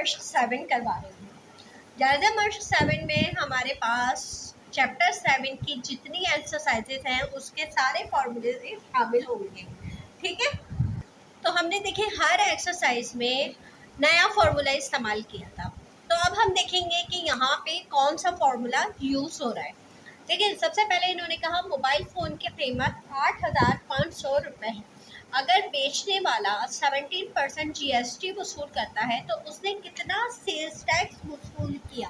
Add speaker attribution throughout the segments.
Speaker 1: मश्क 7 करवा रही हूँ। जायज़ा मश्क 7 में हमारे पास चैप्टर 7 की जितनी एक्सरसाइजेज हैं उसके सारे फॉर्मूले शामिल होंगे, ठीक है। तो हमने देखे हर एक्सरसाइज में नया फार्मूला इस्तेमाल किया था। तो अब हम देखेंगे कि यहाँ पे कौन सा फार्मूला यूज़ हो रहा है। देखिए, सबसे पहले इन्होंने कहा मोबाइल फ़ोन की कीमत 8,500 रुपये है। अगर बेचने वाला 17% GST वसूल करता है तो उसने कितना सेल्स टैक्स वसूल किया।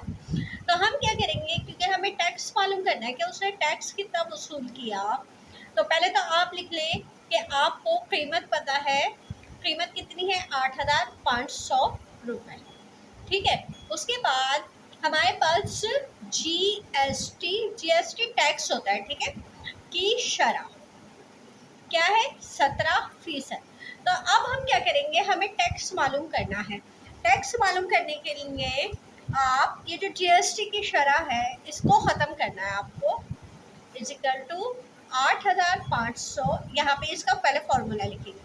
Speaker 1: तो हम क्या करेंगे, क्योंकि हमें टैक्स मालूम करना है कि उसने टैक्स कितना वसूल किया। तो पहले तो आप लिख लें कि आपको कीमत पता है, कीमत कितनी है 8,500 रुपये, ठीक है। उसके बाद हमारे पास जीएसटी टैक्स होता है, ठीक है, की शरह क्या है 17%। तो अब हम क्या करेंगे, हमें टैक्स मालूम करना है। टैक्स मालूम करने के लिए आप ये जो जीएसटी की शरह है इसको ख़त्म करना है आपको, इजिकल टू 8,500। यहाँ पे इसका पहले फॉर्मूला लिखेंगे,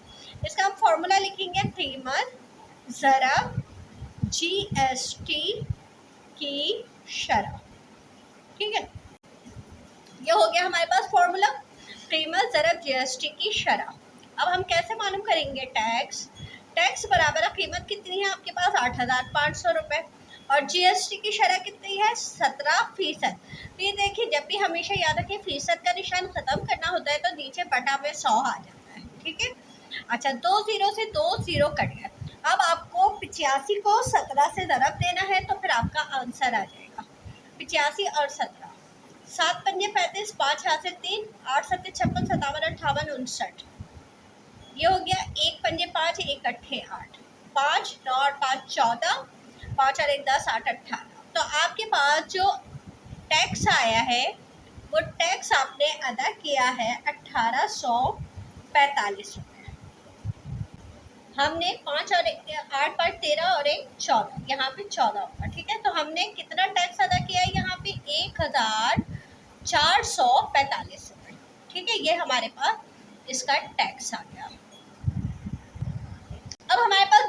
Speaker 1: इसका हम फॉर्मूला लिखेंगे कीमत ज़रब जीएसटी की शरह, ठीक है। ये हो गया हमारे पास फॉर्मूला, कीमत ज़रब जीएसटी की शरह। अब हम कैसे मालूम करेंगे टैक्स बराबर कीमत कितनी है आपके पास 8,500 रुपये और जीएसटी की शरह कितनी है 17%। तो ये देखिए, जब भी हमेशा याद रखें फीसद का निशान ख़त्म करना होता है तो नीचे बटा में 100 आ जाता है, ठीक है। अच्छा, 2 ज़ीरो से 2 ज़ीरो कट गया। अब आपको 85 को 17 से ज़रब देना है तो फिर आपका आंसर आ जाएगा 85 और 17। 7 पंजे 35, 5 हाथ से 3, 8 सत्ते 56, 57, 58, 59। ये हो गया 1 पंजे 5, 1 अट्ठे 8, 5 9 और 5 14, 5 और 1 10, 8 18। तो आपके पास जो टैक्स आया है वो टैक्स आपने अदा किया है 1845 रुपये। हमने 5 और 8 5 13 और 1 14, यहाँ पे 14 होगा, ठीक है। तो हमने कितना टैक्स अदा किया है यहाँ पे 1,445 रुपये, ठीक है। ये हमारे पास इसका टैक्स आ गया। अब हमारे पास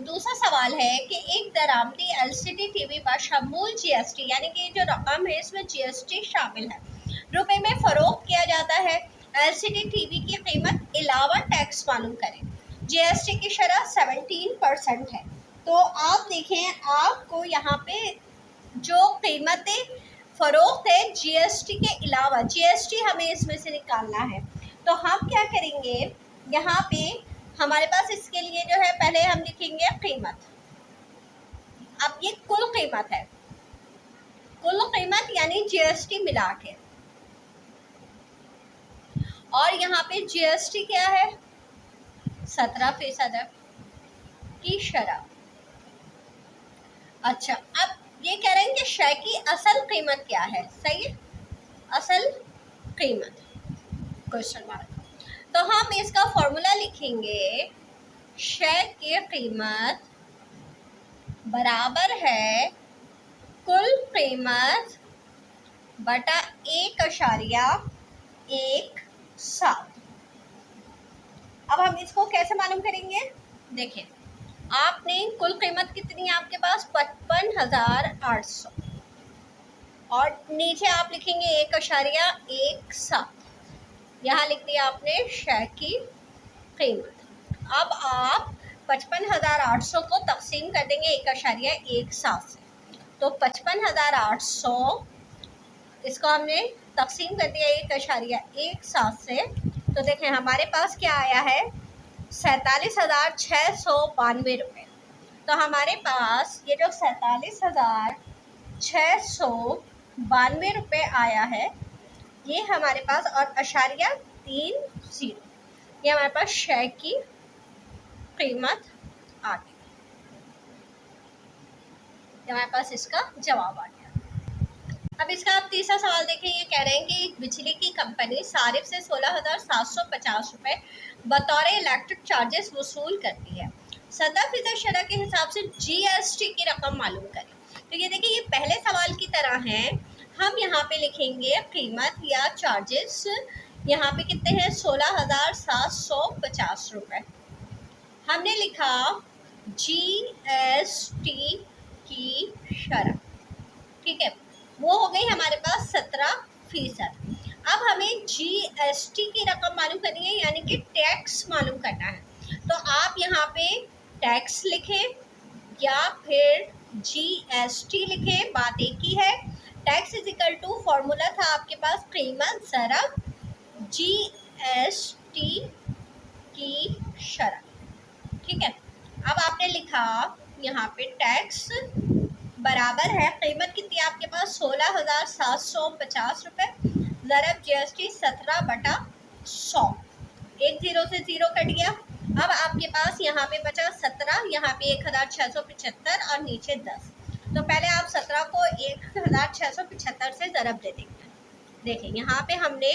Speaker 1: दूसरा सवाल है कि एक दरामदी एलसीडी टीवी पर शमूल जीएसटी, यानी कि जो रकम है इसमें जीएसटी शामिल है, रुपए में फरोख्त किया जाता है। एलसीडी टीवी की कीमत अलावा टैक्स मालूम करें। जीएसटी की शरह 17% है। तो आप देखें, आपको यहाँ पे जो कीमतें फरोख्त है जीएसटी के अलावा, जीएसटी हमें इसमें से निकालना है। तो हम क्या करेंगे, यहाँ पे हमारे पास इसके लिए जो है पहले हम लिखेंगे कीमत। अब ये कुल कीमत है, कुल कीमत यानी जीएसटी मिला के, और यहाँ पे जीएसटी क्या है 17% की शरह। अच्छा, अब ये कह रहे हैं कि शय की असल कीमत क्या है, सही है, असल कीमत क्वेश्चन मार्क। तो हम इसका फॉर्मूला लिखेंगे, शय की कीमत बराबर है कुल कीमत बटा 1.17। अब हम इसको कैसे मालूम करेंगे, देखिए आपने कुल कीमत कितनी है आपके पास 55,800 और नीचे आप लिखेंगे 1.17, यहाँ लिख दिया आपने शय की कीमत। अब आप 55,800 को तकसीम कर देंगे 1.17 से, तो 55,800 इसको हमने तकसीम कर दिया 1.17 से, तो देखें हमारे पास क्या आया है 47,692 रुपये। तो हमारे पास ये जो 47,692 रुपये आया है, ये हमारे पास, और अशारिया 30, ये हमारे पास शय की कीमत आ गई। हमारे पास इसका जवाब आ गया। अब इसका आप तीसरा सवाल देखें, ये कह रहे हैं कि बिजली की कंपनी सारिफ से 16,750 रुपये बतौर इलेक्ट्रिक चार्जेस वसूल करती है। 17% शरह के हिसाब से जीएसटी की रकम मालूम करें। तो ये देखिए, ये पहले सवाल की तरह है। हम यहाँ पे लिखेंगे कीमत या चार्जेस, यहाँ पे कितने हैं 16,750 रुपये। हमने लिखा जीएसटी की शरह, ठीक है, वो हो गई हमारे पास 17%। अब हमें जीएसटी की रकम मालूम करनी है, यानी कि टैक्स मालूम करना है। तो आप यहाँ पे टैक्स लिखें या फिर जीएसटी लिखें, बात एक ही है। Tax is equal to, formula था आपके पास कीमत ज़रब जीएसटी की शरह, ठीक है। अब आपने लिखा यहाँ पे टैक्स बराबर है, कीमत कितनी आपके पास 16,750 रुपये, ज़रब जीएसटी 17/100, एक जीरो से जीरो कट गया। अब आपके पास यहाँ पे बचा 17, यहाँ पे 1,675 और नीचे 10। तो पहले आप 17 को 1,675 से ज़रब दे देंगे। देखिए यहाँ पे हमने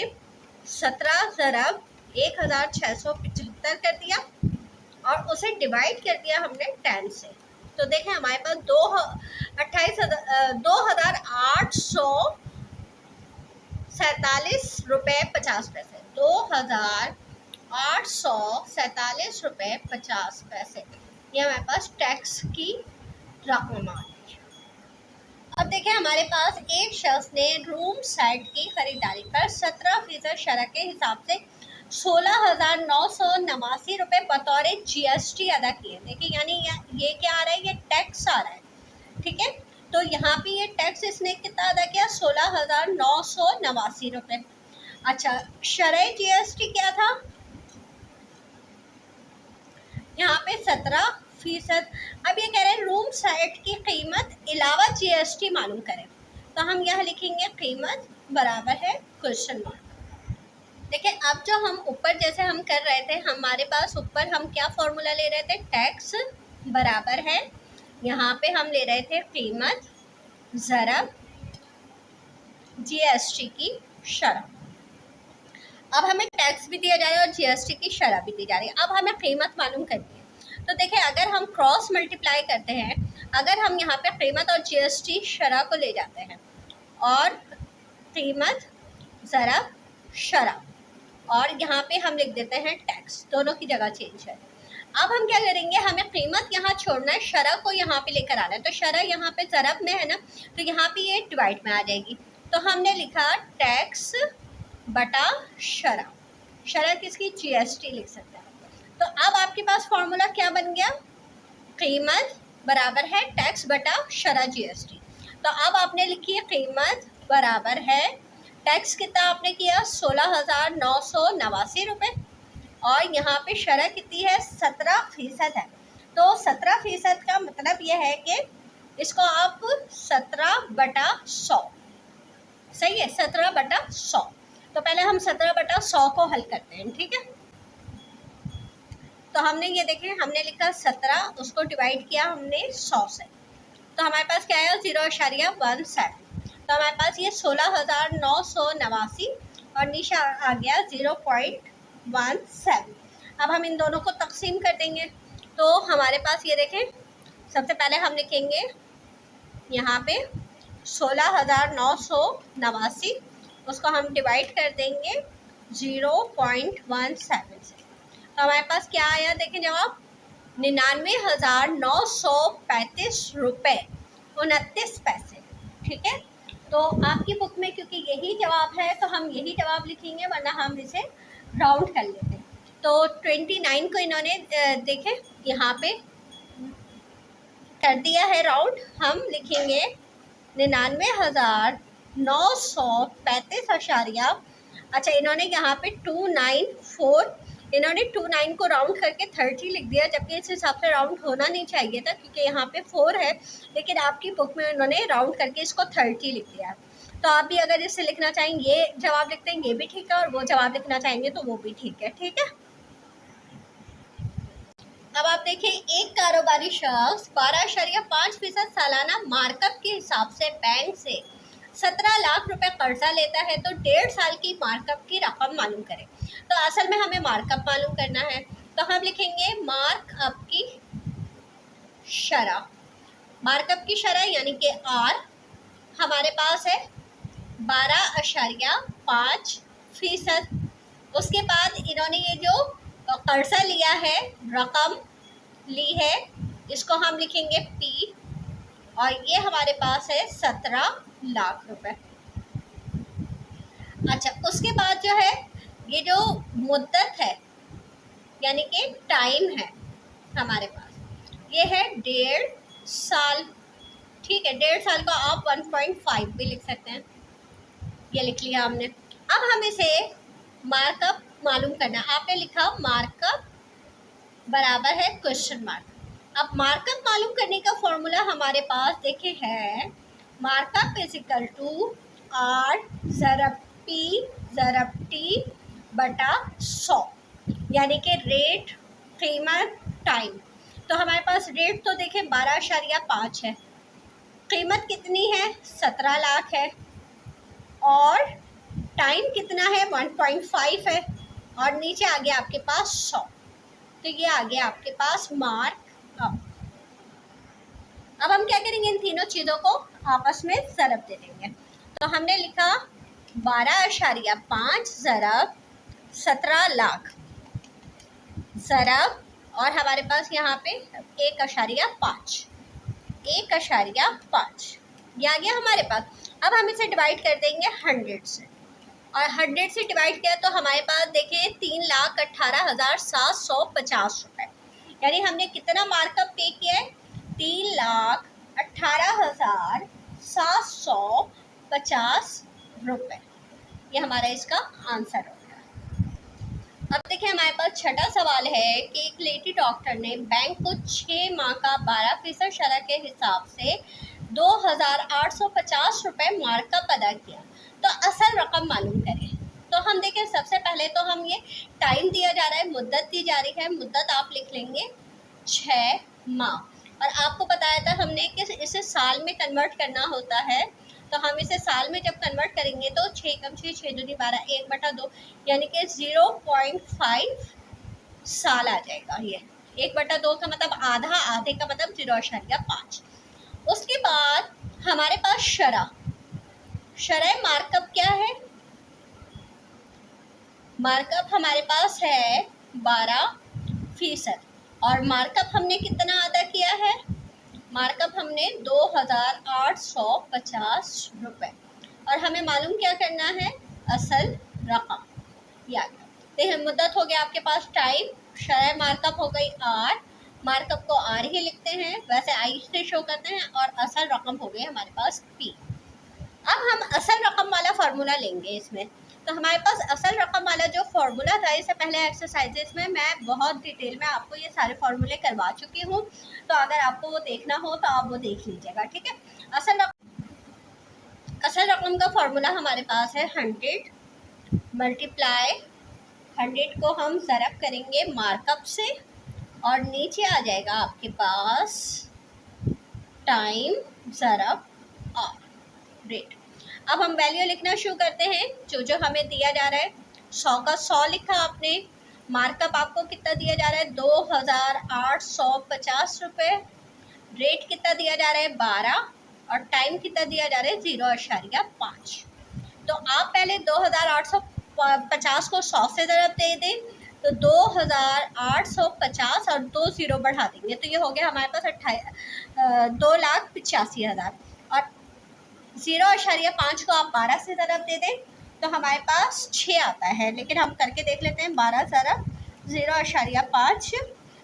Speaker 1: 17 ज़रब 1,675 कर दिया और उसे डिवाइड कर दिया हमने 10 से। तो देखें हमारे पास 2,847 रुपये 50 पैसे, 2,847 रुपये 50 पैसे, ये हमारे पास टैक्स की रकम आ गई। अब देखें हमारे पास एक शख्स ने रूम सेट की खरीदारी पर 17% शरह के हिसाब से 16,989 रुपये बतौर जीएसटी अदा किए। देखिए यानी ये क्या आ रहा है, ये टैक्स आ रहा है, ठीक है। तो यहाँ पे ये टैक्स इसने कितना अदा किया, 16,989 रुपये। अच्छा, शरह जीएसटी क्या था, यहाँ पे 17%। अब ये कह रहे हैं रूम साइट की कीमत अलावा जीएसटी मालूम करें। तो हम यहाँ लिखेंगे कीमत बराबर है क्वेश्चन मार्क। देखिए अब जो हम ऊपर जैसे हम कर रहे थे, हमारे पास ऊपर हम क्या फॉर्मूला ले रहे थे, टैक्स बराबर है, यहाँ पे हम ले रहे थे कीमत ज़रब जीएसटी की शरह। अब हमें टैक्स भी दिया जा रहा है और जीएसटी की शरह भी दी जा रही है। अब हमें कीमत मालूम करनी है। तो देखिए अगर हम क्रॉस मल्टीप्लाई करते हैं, अगर हम यहाँ पे कीमत और जीएसटी शरह को ले जाते हैं और कीमत ज़रब शरह, और यहाँ पे हम लिख देते हैं टैक्स, दोनों की जगह चेंज है। अब हम क्या करेंगे, हमें कीमत यहाँ छोड़ना है, शरह को यहाँ पे लेकर आना है। तो शरह यहाँ पे ज़रब में है ना, तो यहाँ पे ये डिवाइड में आ जाएगी। तो हमने लिखा टैक्स बटा शरह, शरह किसकी, जीएसटी लिख सकते हैं। तो अब आपके पास फॉर्मूला क्या बन गया, कीमत बराबर है टैक्स बटा शरह जीएसटी। तो अब आपने लिखी है कीमत बराबर है टैक्स कितना आपने किया, 16,989 रुपये, और यहाँ पे शरह कितनी है, 17% है। तो 17% का मतलब यह है कि इसको आप 17/100, सही है, 17/100। तो पहले हम 17/100 को हल करते हैं, ठीक है। तो हमने ये देखें, हमने लिखा 17, उसको डिवाइड किया हमने 100 से, तो हमारे पास क्या आया, 0.17। तो हमारे पास ये 16,989 और नीचे आ गया 0.17। अब हम इन दोनों को तकसीम कर देंगे। तो हमारे पास ये देखें, सबसे पहले हम लिखेंगे यहाँ पे 16,989, उसको हम डिवाइड कर देंगे 0.17 से। तो हमारे पास क्या आया, देखें जवाब 99,935 रुपये 29 पैसे, ठीक है। तो आपकी बुक में क्योंकि यही जवाब है तो हम यही जवाब लिखेंगे, वरना हम इसे राउंड कर लेते हैं। तो 29 को इन्होंने देखें यहाँ पे कर दिया है राउंड, हम लिखेंगे 99,935 अच्छा इन्होंने यहाँ पे 294, इन्होंने 29 को राउंड करके 30 लिख दिया, जबकि इस हिसाब से राउंड होना नहीं चाहिए था क्योंकि यहाँ पे 4 है, लेकिन आपकी बुक में उन्होंने राउंड करके इसको 30 लिख दिया। तो आप भी अगर इसे लिखना चाहेंगे, ये जवाब लिखते हैं ये भी ठीक है, और वो जवाब लिखना चाहेंगे तो वो भी ठीक है, ठीक है। अब आप देखिए, एक कारोबारी शख्स 12.5% सालाना मार्कअप के हिसाब से बैंक से 17 लाख रुपए कर्जा लेता है, तो 1.5 साल की मार्कअप की रकम मालूम करें। तो असल में हमें मार्कअप मालूम करना है, तो हम लिखेंगे मार्कअप की शरह, मार्कअप की शरह यानी कि आर हमारे पास है 12.5%। उसके बाद इन्होंने ये जो कर्जा लिया है, रकम ली है इसको हम लिखेंगे P, और ये हमारे पास है 17 लाख रुपए। अच्छा, उसके बाद जो है ये जो मुद्दत है यानी कि टाइम है हमारे पास, ये है 1.5 साल। ठीक है, 1.5 साल को आप 1.5 भी लिख सकते हैं, ये लिख लिया हमने। अब हम इसे मार्कअप मालूम करना है। आपने लिखा मार्कअप बराबर है क्वेश्चन मार्क। अब मार्कअप मालूम करने का फॉर्मूला हमारे पास देखे है, markup is equal to R ज़रब पी ज़रब टी बटा 100, यानी कि रेट, कीमत, टाइम। तो हमारे पास रेट तो देखें 12.5 है, कीमत कितनी है 17 लाख है, और टाइम कितना है 1.5 है, और नीचे आ गया आपके पास 100। तो ये आ गया आपके पास मार्क अप। अब हम क्या करेंगे, इन तीनों चीज़ों को आपस में ज़रब दे देंगे। तो हमने लिखा 12.5 ज़रब 17 लाख ज़रब, और हमारे पास यहाँ पे 1.5 ये आ गया हमारे पास। अब हम इसे डिवाइड कर देंगे 100 से, और 100 से डिवाइड किया तो हमारे पास देखिए 3,18,750 रुपये, यानी हमने कितना मार्कअप पे किया है 3,18,750 रुपये। ये हमारा इसका आंसर हो गया। अब देखिए हमारे पास छठा सवाल है कि एक लेडी डॉक्टर ने बैंक को 6 माह का 12% शरह के हिसाब से 2,850 रुपये मार्कअप अदा किया, तो असल रकम मालूम करें। तो हम देखें, सबसे पहले तो हम ये टाइम दिया जा रहा है, मुद्दत दी जा रही है, मुद्दत आप लिख लेंगे 6 माह, और आपको बताया था हमने कि इसे साल में कन्वर्ट करना होता है। तो हम इसे साल में जब कन्वर्ट करेंगे तो 6 कम 6 6 दूनी 12 1/2, यानी कि 0.5 साल आ जाएगा। ये 1/2 का मतलब आधा, आधे का मतलब 0.5। उसके बाद हमारे पास शरह मार्कअप क्या है, मार्कअप हमारे पास है 12%, और मार्कअप हमने कितना अदा किया है, मार्कअप हमने 2,850 रुपये, और हमें मालूम क्या करना है, असल रकम। या देखिए मुद्दत हो गया आपके पास टाइम, शरह मार्कअप हो गई आर, मार्कअप को आर ही लिखते हैं, वैसे आई से शो करते हैं, और असल रकम हो गई हमारे पास पी। अब हम असल रकम वाला फार्मूला लेंगे इसमें। तो हमारे पास असल रकम वाला जो फार्मूला था, इससे पहले एक्सरसाइजेस में मैं बहुत डिटेल में आपको ये सारे फार्मूले करवा चुकी हूँ, तो अगर आपको वो देखना हो तो आप वो देख लीजिएगा। ठीक है, असल रकम का फार्मूला हमारे पास है 100 मल्टीप्लाई 100 को हम ज़रब करेंगे मार्कअप से, और नीचे आ जाएगा आपके पास टाइम ज़रब आर रेट। अब हम वैल्यू लिखना शुरू करते हैं, जो हमें दिया जा रहा है। 100 का 100 लिखा आपने, मार्कअप आपको कितना दिया जा रहा है 2,850 रुपये, रेट कितना दिया जा रहा है 12, और टाइम कितना दिया जा रहा है 0.5। तो आप पहले 2,850 को 100 से ज़रब दे दें, तो 2,850 और 2 ज़ीरो बढ़ा देंगे, तो ये हो गया हमारे पास 2,85,000, और 0.5 को आप 12 से ज़रब दे दें तो हमारे पास 6 आता है, लेकिन हम करके देख लेते हैं 12 ज़रब 0.5, तो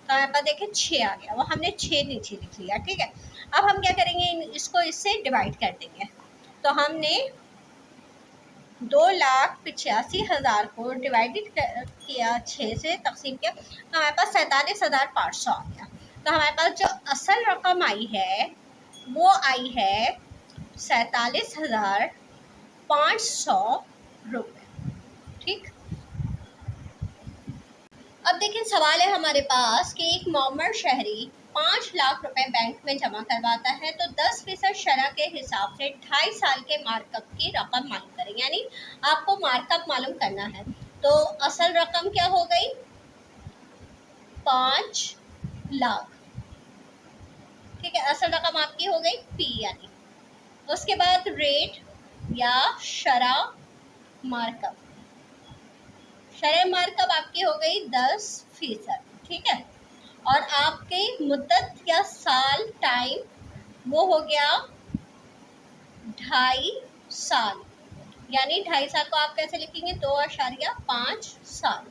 Speaker 1: हमारे पास देखिए 6 आ गया, वो हमने 6 नीचे लिख लिया। ठीक है, अब हम क्या करेंगे, इसको इससे डिवाइड कर देंगे। तो हमने 2,85,000 को डिवाइडेड किया, 6 से तकसीम किया, तो हमारे पास 47,500 आ गया। तो हमारे पास जो असल रकम आई है वो आई है 47,500 रुपये। ठीक, अब देखिए सवाल है हमारे पास कि एक मॉमर शहरी 5 लाख रुपए बैंक में जमा करवाता है, तो 10% शरह के हिसाब से 2.5 साल के मार्कअप की रकम मालूम करें, यानी आपको मार्कअप मालूम करना है। तो असल रकम क्या हो गई 5 लाख। ठीक है, असल रकम आपकी हो गई पी, यानी उसके बाद रेट या शरह मार्कअप, शरह मार्कअप आपकी हो गई 10%। ठीक है, और आपकी मुद्दत या साल टाइम वो हो गया 2.5 साल, यानी 2.5 साल को आप कैसे लिखेंगे, 2.5 साल।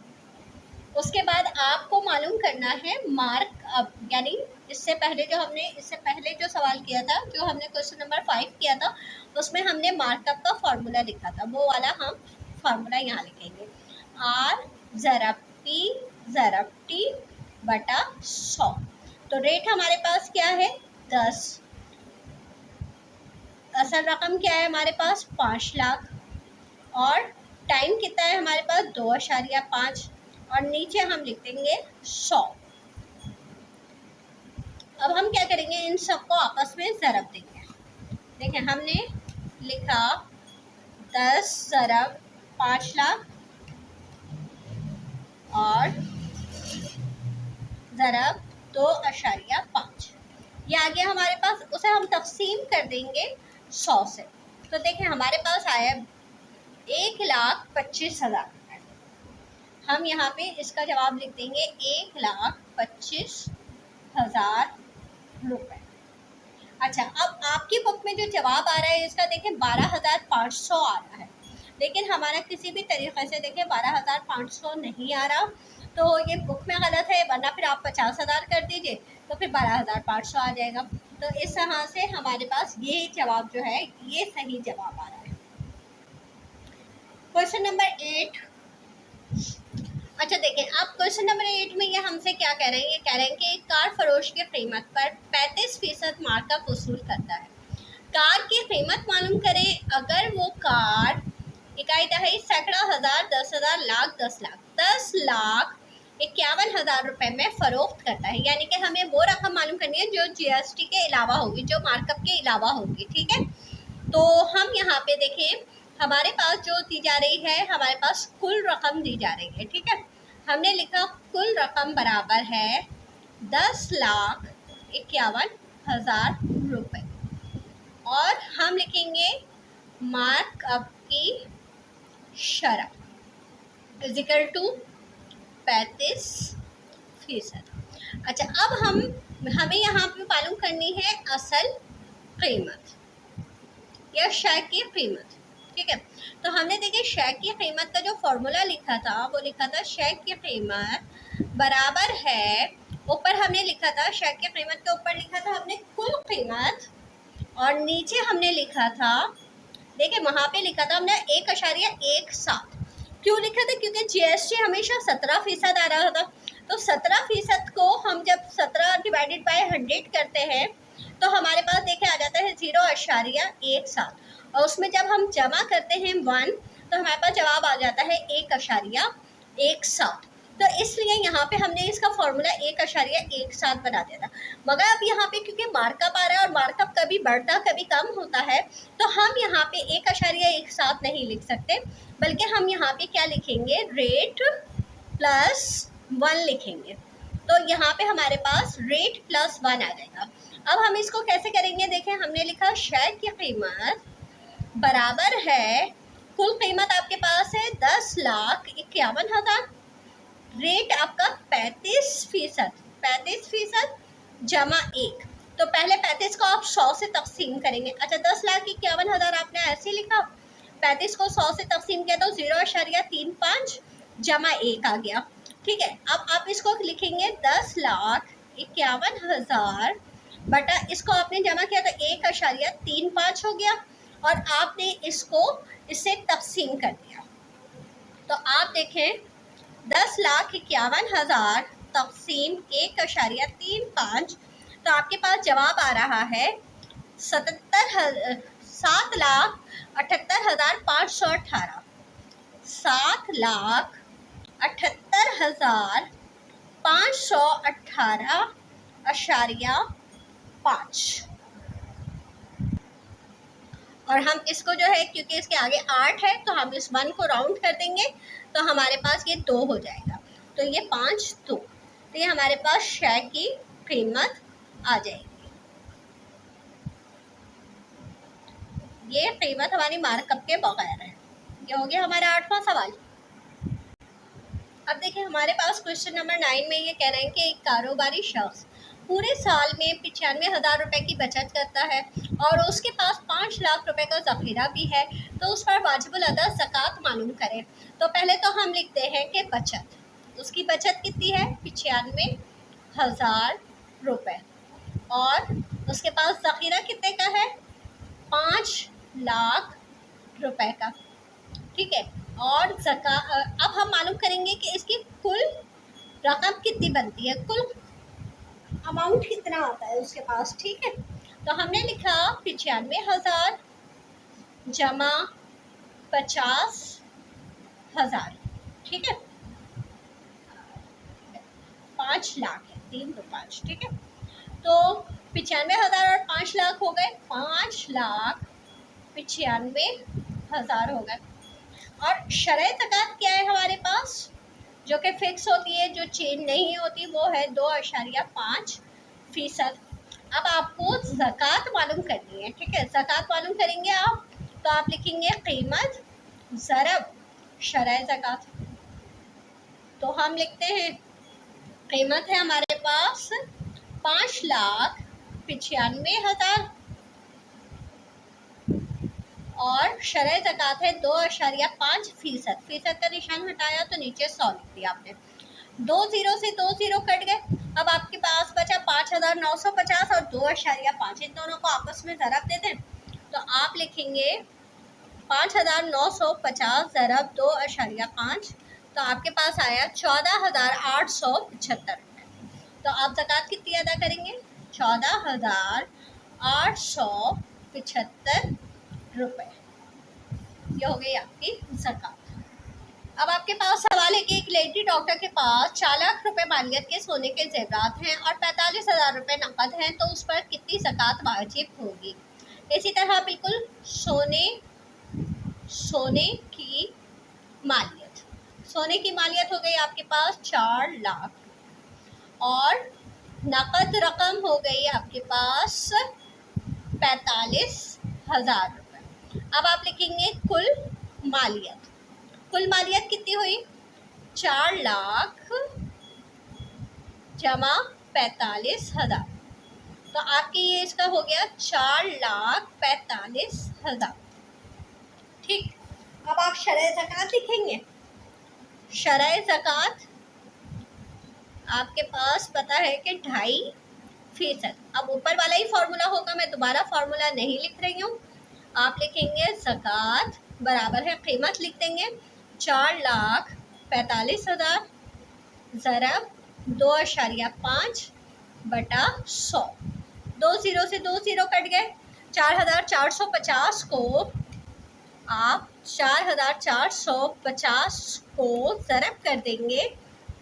Speaker 1: उसके बाद आपको मालूम करना है मार्क अप, यानी इससे पहले जो सवाल किया था, जो हमने क्वेश्चन नंबर 5 किया था, उसमें हमने मार्कअप का फॉर्मूला लिखा था, वो वाला हम फॉर्मूला यहाँ लिखेंगे। आर ज़रब टी बटा 100। तो रेट हमारे पास क्या है, 10। असल रकम क्या है हमारे पास, 5 लाख। और टाइम कितना है हमारे पास, 2.5, और नीचे हम लिख देंगे 100। अब हम क्या करेंगे, इन सबको आपस में ज़रब देंगे। देखें, हमने लिखा 10 ज़रब 5 लाख और ज़रब 2.5, ये आ गया हमारे पास। उसे हम तकसीम कर देंगे 100 से। तो देखें हमारे पास आया 1,25,000। हम यहाँ पे इसका जवाब लिख देंगे 1,25,000 रुपये। अच्छा, अब आपकी बुक में जो जवाब आ रहा है इसका देखें 12,500 आ रहा है, लेकिन हमारा किसी भी तरीके से देखें 12,500 नहीं आ रहा, तो ये बुक में गलत है, वरना फिर आप 50,000 कर दीजिए तो फिर 12,500 आ जाएगा। तो इस तरह से हमारे पास ये जवाब जो है ये सही जवाब आ रहा है। Question number 8। अच्छा देखें, आप क्वेश्चन नंबर 8 में ये हमसे क्या कह रहे हैं, ये कह रहे हैं कि एक कार फरोश की कीमत पर 35% मार्कअप वसूल करता है। कार की कीमत मालूम करें। अगर वो कार इकाई दहाई सैकड़ा हज़ार 10,000 लाख 10,51,000 रुपए में फ़रोख्त करता है, यानी कि हमें वो रकम मालूम करनी है जो जीएसटी के अलावा होगी, जो मार्कअप के अलावा होगी। ठीक है, तो हम यहाँ पे देखें हमारे पास जो दी जा रही है, हमारे पास कुल रकम दी जा रही है। ठीक है, हमने लिखा कुल रकम बराबर है 10,51,000 रुपये, और हम लिखेंगे मार्कअप की शरह इक्वल टू 35%। अच्छा, अब हमें यहाँ पे मालूम करनी है असल कीमत या शय की कीमत। ठीक है, तो हमने देखिए शय की कीमत का जो फॉर्मूला लिखा था वो लिखा था शय की कीमत बराबर है, ऊपर हमने लिखा था शय की कीमत के ऊपर लिखा था हमने कुल कीमत, और नीचे हमने लिखा था, देखिए वहाँ पे लिखा था हमने 1.17। क्यों लिखा था, क्योंकि जीएसटी हमेशा 17% आ रहा था। तो 17% को हम जब 17 डिवाइडेड बाय 100 करते हैं तो हमारे पास देखिए आ जाता है 0.17, और उसमें जब हम जमा करते हैं 1 तो हमारे पास जवाब आ जाता है 1.17। तो इसलिए यहाँ पे हमने इसका फॉर्मूला 1.17 बना दिया था। मगर अब यहाँ पे क्योंकि मार्कअप आ रहा है और मार्कअप कभी बढ़ता कभी कम होता है, तो हम यहाँ पे 1.17 नहीं लिख सकते, बल्कि हम यहाँ पे क्या लिखेंगे, रेट प्लस 1 लिखेंगे। तो यहाँ पे हमारे पास रेट प्लस 1 आ जाएगा। अब हम इसको कैसे करेंगे, देखें हमने लिखा शय की कीमत बराबर है, कुल कीमत आपके पास है 10,51,000, रेट आपका 35% जमा 1। तो पहले 35 को आप 100 से तकसीम करेंगे। अच्छा, 10,51,000 आपने ऐसे लिखा, 35 को 100 से तकसीम किया तो 0.35 जमा 1 आ गया। ठीक है, अब आप इसको लिखेंगे 10,51,000 बटा इसको आपने जमा किया तो 1.35 हो गया, और आपने इसको इससे तकसीम कर दिया। तो आप देखें 10,51,000 तकसीम 1.35, तो आपके पास जवाब आ रहा है 7,78,518। 7,78,518.5। और हम इसको जो है, क्योंकि इसके आगे 8 है तो हम इस 1 को राउंड कर देंगे तो हमारे पास ये 2 हो जाएगा, तो ये 5 2, तो ये हमारे पास शय की कीमत आ जाएगी। ये कीमत हमारी मार्कअप के बगैर है। ये हो गया हमारा 8वां सवाल। अब देखिए हमारे पास क्वेश्चन नंबर 9 में ये कह रहे हैं कि एक कारोबारी शख्स पूरे साल में 95,000 रुपए की बचत करता है और उसके पास 5 लाख रुपए का जखीरा भी है, तो उस पर वाजिबुल अदा ज़कात मालूम करें। तो पहले तो हम लिखते हैं कि बचत, उसकी बचत कितनी है 95,000 रुपए, और उसके पास जखीरा कितने का है 5 लाख रुपए का, ठीक है। और अब हम मालूम करेंगे कि इसकी कुल रकम कितनी बनती है, कुल अमाउंट कितना आता है उसके पास, ठीक है। तो हमने लिखा 95,000 जमा 50,000, ठीक है। 5 लाख है, 3 तो 5, ठीक है। तो 95,000 और 5 लाख हो गए, 5,95,000 हो गए। और शरह ज़कात क्या है हमारे पास, जो कि फिक्स होती है, जो चेंज नहीं होती, वो है 2.5%। अब आपको ज़कात मालूम करनी है, ठीक है। ज़कात मालूम करेंगे आप, तो आप लिखेंगे कीमत ज़रब शरह ज़कात। तो हम लिखते हैं कीमत है हमारे पास 5,95,000 और शरह ज़कात है 2.5%। फीसद का निशान हटाया तो नीचे 100 लिख दिया आपने। 2 ज़ीरो से 2 ज़ीरो कट गए। अब आपके पास बचा 5,950 और 2.5, इन दोनों को आपस में ज़रब दे दें तो आप लिखेंगे 5,950 ज़रब 2.5, तो आपके पास आया 14,875 रुपये। तो आप ज़कात कितनी अदा करेंगे 14,875 रुपये। ये हो गई आपकी ज़कात। अब आपके पास सवाल है कि एक लेडी डॉक्टर के पास 4 लाख रुपए मालियत के सोने के जेवरात हैं और 45,000 रुपये नकद हैं, तो उस पर कितनी ज़कात वाजिब होगी। इसी तरह बिल्कुल सोने की मालियत हो गई आपके पास 4 लाख और नकद रकम हो गई आपके पास 45,000 रुपये। अब आप लिखेंगे कुल मालियत कितनी हुई 4 लाख जमा 45,000, तो आपकी ये इसका हो गया 4,45,000, ठीक। अब आप शरह ज़कात लिखेंगे। शरह ज़कात आपके पास पता है कि 2.5%। अब ऊपर वाला ही फार्मूला होगा, मैं दोबारा फार्मूला नहीं लिख रही हूँ। आप लिखेंगे ज़कात बराबर है, कीमत लिख देंगे 4,45,000 ज़रब 2.5/100। 2 ज़ीरो से 2 ज़ीरो कट गए। 4,450 को आप 4,450 को ज़रब कर देंगे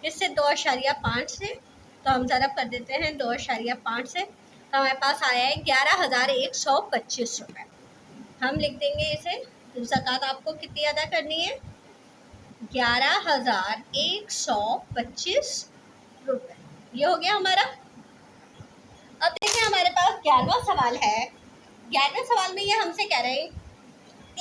Speaker 1: इससे 2.5 से, तो हम ज़रब कर देते हैं 2.5 से, तो हमारे पास आया है 11,125 रुपये। हम लिख देंगे इसे। ज़कात आपको कितनी अदा करनी है 11,125 रुपये। ये हो गया हमारा। अब देखिए हमारे पास 11वां सवाल है। 11वें सवाल में ये हमसे कह रहे हैं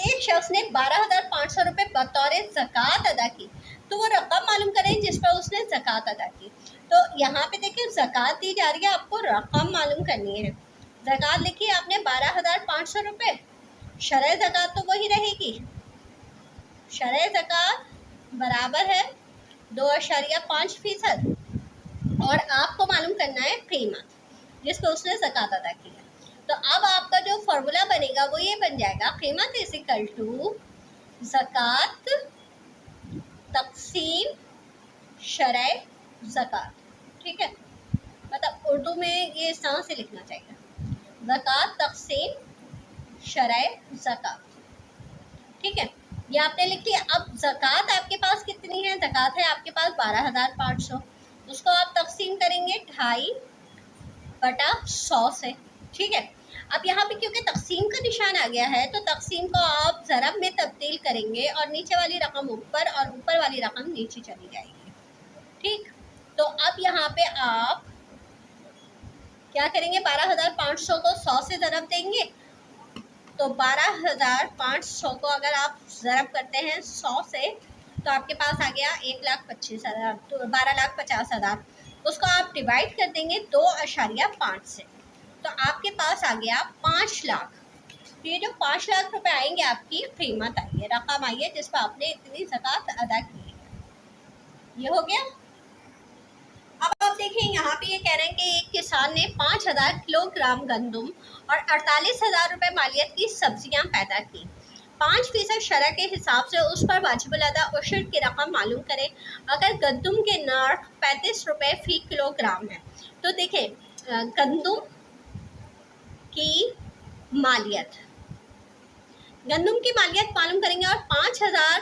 Speaker 1: एक शख्स ने 12,500 रुपये बतौर ज़कात अदा की, तो वो रकम मालूम करें जिस पर उसने ज़कात अदा की। तो यहाँ पे देखिए ज़कात दी जा रही है, आपको रकम मालूम करनी है। ज़कात लिखिए आपने 12,500 रुपये, शरह ज़कात तो वही रहेगी। शरह ज़कात बराबर है 2.5% और आपको मालूम करना है कीमत जिस पर उसने ज़कात अदा की है। तो अब आपका जो फॉर्मूला बनेगा वो ये बन जाएगा कीमत इज इक्वल टू ज़कात तक़सीम शरह ज़कात, ठीक है। मतलब उर्दू में ये इस तरह से लिखना चाहिए, ज़कात तक़सीम शरह ज़कात, ठीक है। ये आपने लिख लिया। अब ज़कात आपके पास कितनी है, ज़कात है आपके पास 12,500, उसको आप तक़सीम करेंगे 2.5/100 से, ठीक है। अब यहाँ पे क्योंकि तक़सीम का निशान आ गया है तो तक़सीम को आप ज़रब में तब्दील करेंगे और नीचे वाली रकम ऊपर और ऊपर वाली रकम नीचे चली जाएगी, ठीक। तो अब यहाँ पे आप क्या करेंगे 12,500 को 100 से ज़रब देंगे, तो 12,500 को अगर आप ज़रब करते हैं 100 से तो आपके पास आ गया 1,25,000, तो 12,50,000। उसको आप डिवाइड कर देंगे 2.5 से, तो आपके पास आ गया 5 लाख। तो ये जो 5 लाख रुपए आएंगे आपकी कीमत आई है, रकम आई है जिस पर आपने इतनी ज़कात अदा की है। ये हो गया। अब आप देखें यहाँ पे ये कह रहे हैं कि एक किसान ने 5,000 किलोग्राम गंदम और 48,000 रुपये मालियत की सब्जियां पैदा की। 5% शरह के हिसाब से उस पर वाजिबुल अदा उशर की रकम मालूम करें। अगर गंदम के नर्ख 35 रुपये फी किलोग्राम है, तो देखें गंदम की मालियत, गंदम की मालियत मालूम करेंगे और 5,000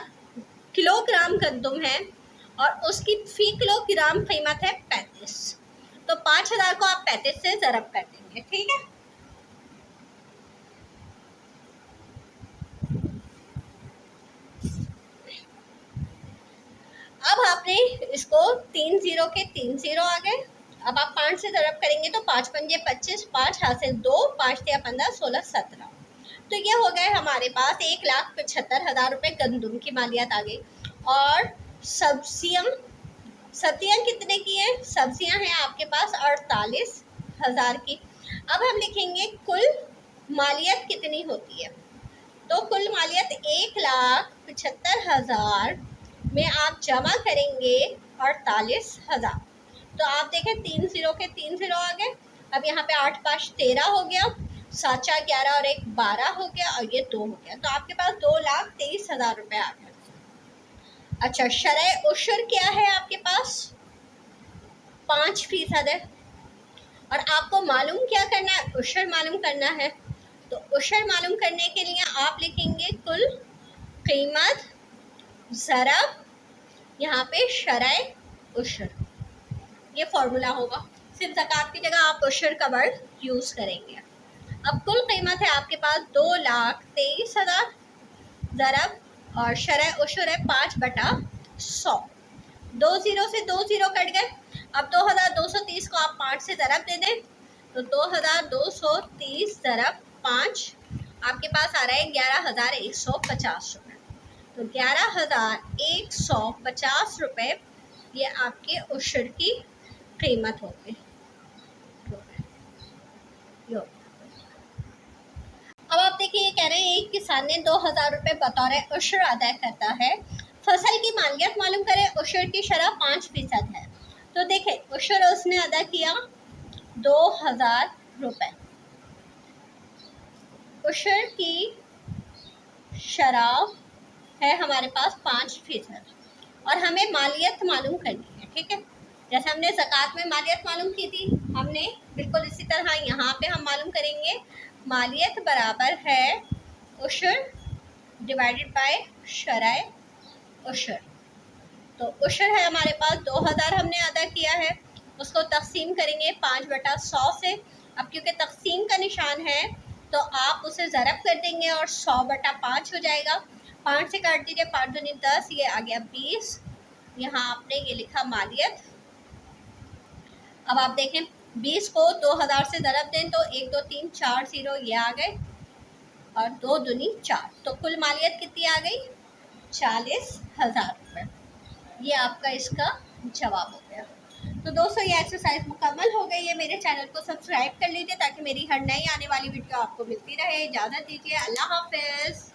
Speaker 1: किलोग्राम गंदम है और उसकी फी किलोग्राम कीमत है 35। तो 5,000 को आप 35 से ज़रब कर देंगे, ठीक है। अब आपने इसको 3 0 के 3 0 आ गए। अब आप 5 से ज़रब करेंगे तो 5 पंजे 25, 5 हासिल 2, 5 या 15, 16, 17। तो ये हो गए हमारे पास 1,75,000 रुपये गंदम की मालियत आ गई। और सब्जियां कितने की हैं? सब्जियां हैं आपके पास 48,000 की। अब हम लिखेंगे कुल मालियत कितनी होती है। तो कुल मालियत 1,75,000 में आप जमा करेंगे 48,000। तो आप देखें 3 0 के 3 0 आ गए। अब यहाँ पे 8 5 13 हो गया, 7 4 11 और 1 12 हो गया और ये 2 हो गया। तो आपके पास 2,23,000 रुपये आ गए। अच्छा, शरह उशर क्या है आपके पास? 5% है। और आपको मालूम क्या करना है? उशर मालूम करना है। तो उशर मालूम करने के लिए आप लिखेंगे कुल कीमत ज़रब यहाँ पे शरह उशर, ये फॉर्मूला होगा। सिर्फ ज़कात की जगह आप उशर का वर्ड यूज़ करेंगे। अब कुल कीमत है आपके पास 2,23,000 ज़रब और शरह उशर है 5/100। 2 0 से 2 0 कट गए। अब 2,230 को आप 5 से ज़रब दे दें तो 2,230 ज़रब 5 आपके पास आ रहा है 11,150 रुपये। तो 11,150 रुपये ये आपके उशर की कीमत हो गई। अब आप देखिए ये कह रहे हैं एक किसान ने 2,000 रुपये बतौर उशर अदा करता है। फसल की मालियत मालूम करें। उशर की शरह 5% है। तो देखें उशर उसने अदा किया 2,000 रुपये। उशर की शरह है हमारे पास 5% और हमें मालियत मालूम करनी है, ठीक है। जैसे हमने ज़कात में मालियत मालूम की थी, हमने बिल्कुल इसी तरह यहाँ पे हम मालूम करेंगे। मालियत बराबर है उशर डिवाइडेड बाय शरह उशर। तो उशर है हमारे पास 2,000 हमने अदा किया है, उसको तकसीम करेंगे 5/100 से। अब क्योंकि तकसीम का निशान है तो आप उसे ज़रब कर देंगे और 100/5 हो जाएगा। 5 से काट दीजिए, 5 दूनी 10, ये आ गया 20। यहाँ आपने ये लिखा मालियत। अब आप देखें 20 को 2,000 से ज़रब दें तो 1 2 3 4 0 ये आ गए और 2 दूनी 4। तो कुल मालियत कितनी आ गई? 40,000 रुपये। ये आपका इसका जवाब हो गया। तो दोस्तों ये एक्सरसाइज मुकम्मल हो गई है। मेरे चैनल को सब्सक्राइब कर लीजिए ताकि मेरी हर नई आने वाली वीडियो आपको मिलती रहे। इजाज़त दीजिए, अल्लाह हाफ़िज़।